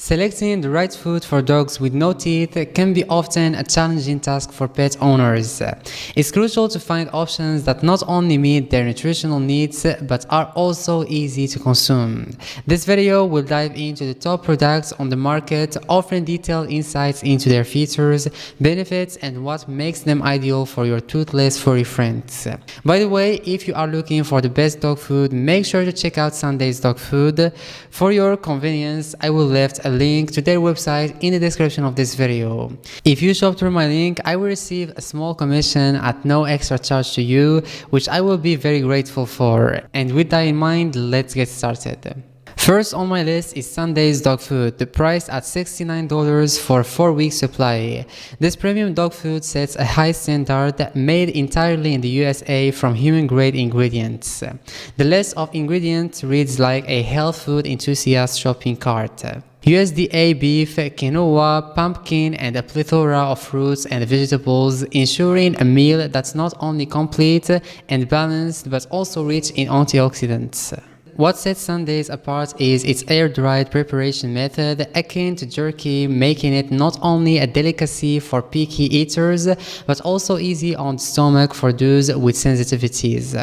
Selecting the right food for dogs with no teeth can be often a challenging task for pet owners. It's crucial to find options that not only meet their nutritional needs but are also easy to consume. This video will dive into the top products on the market, offering detailed insights into their features, benefits, and what makes them ideal for your toothless furry friends. By the way, if you are looking for the best dog food, make sure to check out Sunday's Dog Food. For your convenience, I will leave a link to their website in the description of this video. If you shop through my link, I will receive a small commission at no extra charge to you, which I will be very grateful for. And with that in mind, let's get started. First on my list is Sunday's Dog Food, the price at $69 for a 4-week supply. This premium dog food sets a high standard, made entirely in the USA from human-grade ingredients. The list of ingredients reads like a health food enthusiast shopping cart. USDA beef, quinoa, pumpkin, and a plethora of fruits and vegetables, ensuring a meal that's not only complete and balanced but also rich in antioxidants. What sets Sundays apart is its air-dried preparation method, akin to jerky, making it not only a delicacy for picky eaters, but also easy on the stomach for those with sensitivities.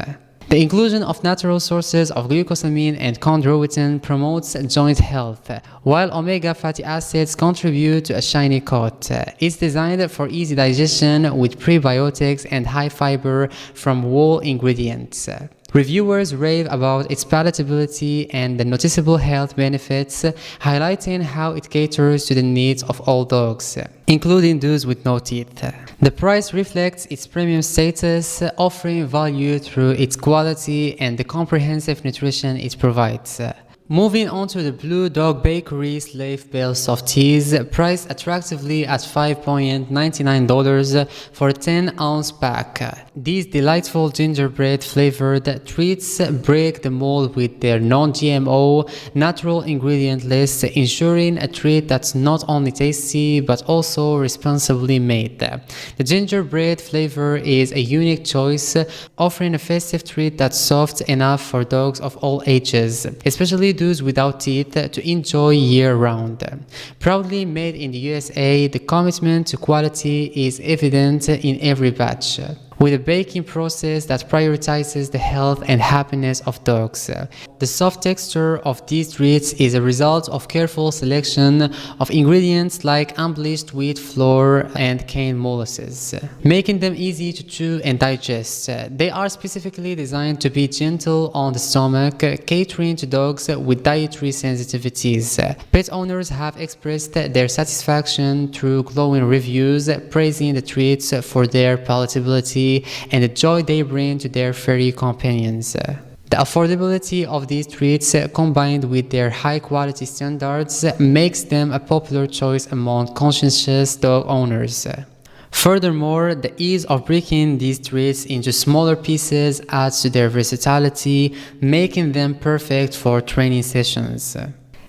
The inclusion of natural sources of glucosamine and chondroitin promotes joint health, while omega fatty acids contribute to a shiny coat. It's designed for easy digestion with prebiotics and high fiber from whole ingredients. Reviewers rave about its palatability and the noticeable health benefits, highlighting how it caters to the needs of all dogs, including those with no teeth. The price reflects its premium status, offering value through its quality and the comprehensive nutrition it provides. Moving on to the Blue Dog Bakery Sleigh Bale Softies, priced attractively at $5.99 for a 10-ounce pack. These delightful gingerbread-flavored treats break the mold with their non-GMO, natural ingredient list, ensuring a treat that's not only tasty but also responsibly made. The gingerbread flavor is a unique choice, offering a festive treat that's soft enough for dogs of all ages, especially those without teeth, to enjoy year-round. Proudly made in the USA, the commitment to quality is evident in every batch, with a baking process that prioritizes the health and happiness of dogs. The soft texture of these treats is a result of careful selection of ingredients like unbleached wheat flour and cane molasses, making them easy to chew and digest. They are specifically designed to be gentle on the stomach, catering to dogs with dietary sensitivities. Pet owners have expressed their satisfaction through glowing reviews, praising the treats for their palatability and the joy they bring to their furry companions. The affordability of these treats, combined with their high-quality standards, makes them a popular choice among conscientious dog owners. Furthermore, the ease of breaking these treats into smaller pieces adds to their versatility, making them perfect for training sessions.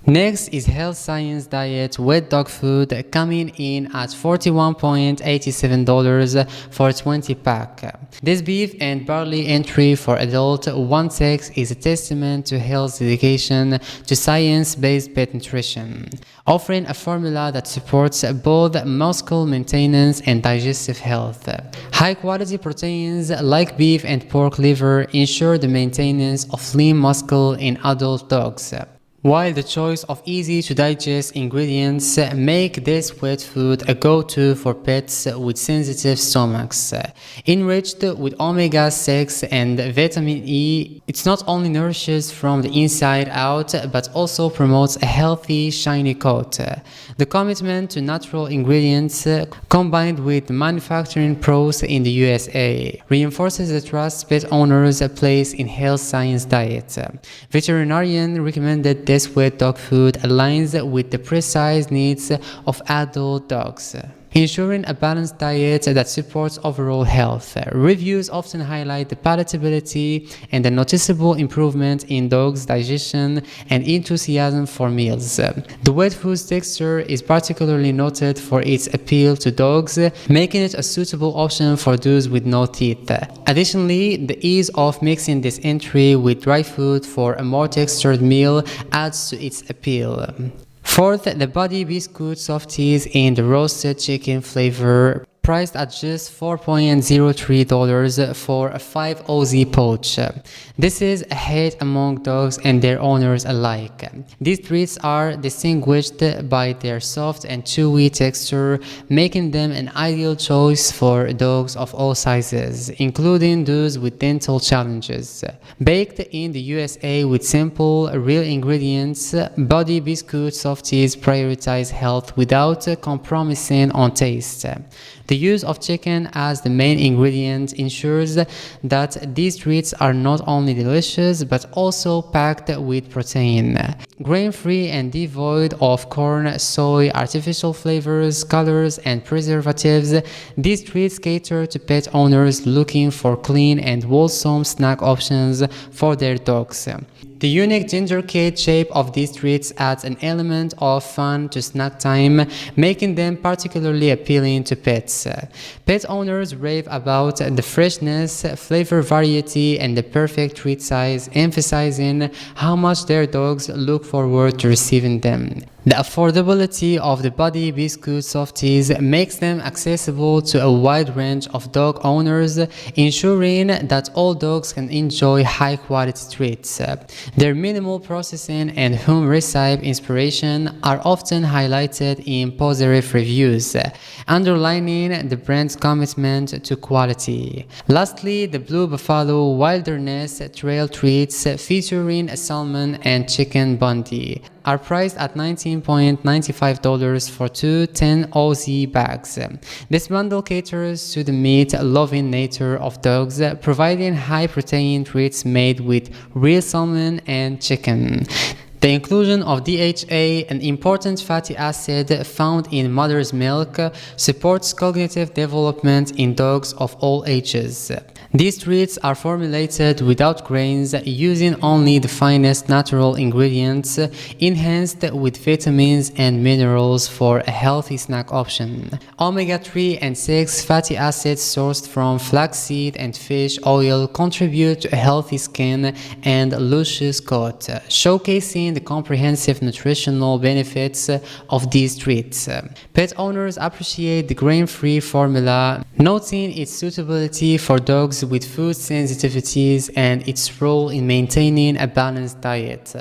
Next is Health Science Diet Wet Dog Food, coming in at $41.87 for a 20-pack. This beef and barley entry for adult 1/6 is a testament to Health's dedication to science-based pet nutrition, offering a formula that supports both muscle maintenance and digestive health. High-quality proteins like beef and pork liver ensure the maintenance of lean muscle in adult dogs, while the choice of easy-to-digest ingredients make this wet food a go-to for pets with sensitive stomachs. Enriched with omega-6 and vitamin E, it not only nourishes from the inside out but also promotes a healthy, shiny coat. The commitment to natural ingredients, combined with manufacturing pros in the USA, reinforces the trust pet owners place in Health Science Diet. Veterinarian recommended this wet dog food aligns with the precise needs of adult dogs, ensuring a balanced diet that supports overall health. Reviews often highlight the palatability and the noticeable improvement in dogs' digestion and enthusiasm for meals. The wet food's texture is particularly noted for its appeal to dogs, making it a suitable option for those with no teeth. Additionally, the ease of mixing this entry with dry food for a more textured meal adds to its appeal. Fourth, the Body Biscuit Softies in the roasted chicken flavor, priced at just $4.03 for a 5 OZ pouch. This is a hit among dogs and their owners alike. These treats are distinguished by their soft and chewy texture, making them an ideal choice for dogs of all sizes, including those with dental challenges. Baked in the USA with simple, real ingredients, Body Biscuit Softies prioritize health without compromising on taste. The use of chicken as the main ingredient ensures that these treats are not only delicious but also packed with protein. Grain-free and devoid of corn, soy, artificial flavors, colors, and preservatives, these treats cater to pet owners looking for clean and wholesome snack options for their dogs. The unique ginger cake shape of these treats adds an element of fun to snack time, making them particularly appealing to pets. Pet owners rave about the freshness, flavor variety, and the perfect treat size, emphasizing how much their dogs look forward to receiving them. The affordability of the Body Biscuit Softies makes them accessible to a wide range of dog owners, ensuring that all dogs can enjoy high-quality treats. Their minimal processing and home-recipe inspiration are often highlighted in positive reviews, underlining the brand's commitment to quality. Lastly, the Blue Buffalo Wilderness Trail Treats featuring a salmon and chicken bundy are priced at $19.95 for two 10 OZ bags. This bundle caters to the meat-loving nature of dogs, providing high-protein treats made with real salmon and chicken. The inclusion of DHA, an important fatty acid found in mother's milk, supports cognitive development in dogs of all ages. These treats are formulated without grains, using only the finest natural ingredients, enhanced with vitamins and minerals for a healthy snack option. Omega-3 and 6 fatty acids sourced from flaxseed and fish oil contribute to a healthy skin and luscious coat, showcasing the comprehensive nutritional benefits of these treats. Pet owners appreciate the grain-free formula, noting its suitability for dogs with food sensitivities and its role in maintaining a balanced diet.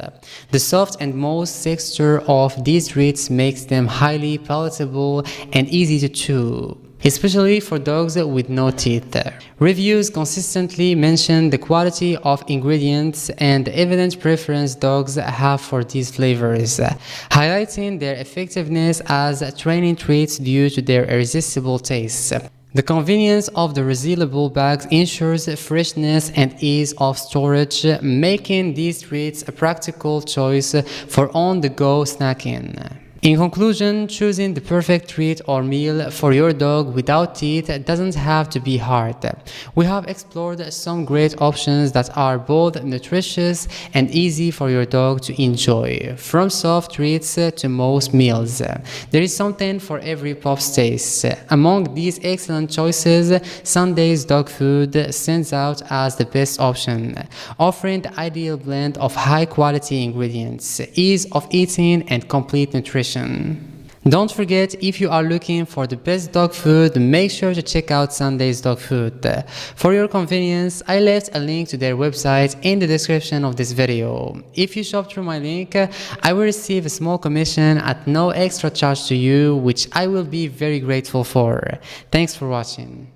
The soft and moist texture of these treats makes them highly palatable and easy to chew, especially for dogs with no teeth. Reviews consistently mention the quality of ingredients and the evident preference dogs have for these flavors, highlighting their effectiveness as training treats due to their irresistible taste. The convenience of the resealable bags ensures freshness and ease of storage, making these treats a practical choice for on-the-go snacking. In conclusion, choosing the perfect treat or meal for your dog without teeth doesn't have to be hard. We have explored some great options that are both nutritious and easy for your dog to enjoy, from soft treats to most meals. There is something for every pup's taste. Among these excellent choices, Sunday's dog food stands out as the best option, offering the ideal blend of high-quality ingredients, ease of eating, and complete nutrition. Don't forget, if you are looking for the best dog food, make sure to check out Sunday's Dog Food. For your convenience, I left a link to their website in the description of this video. If you shop through my link, I will receive a small commission at no extra charge to you, which I will be very grateful for. Thanks for watching.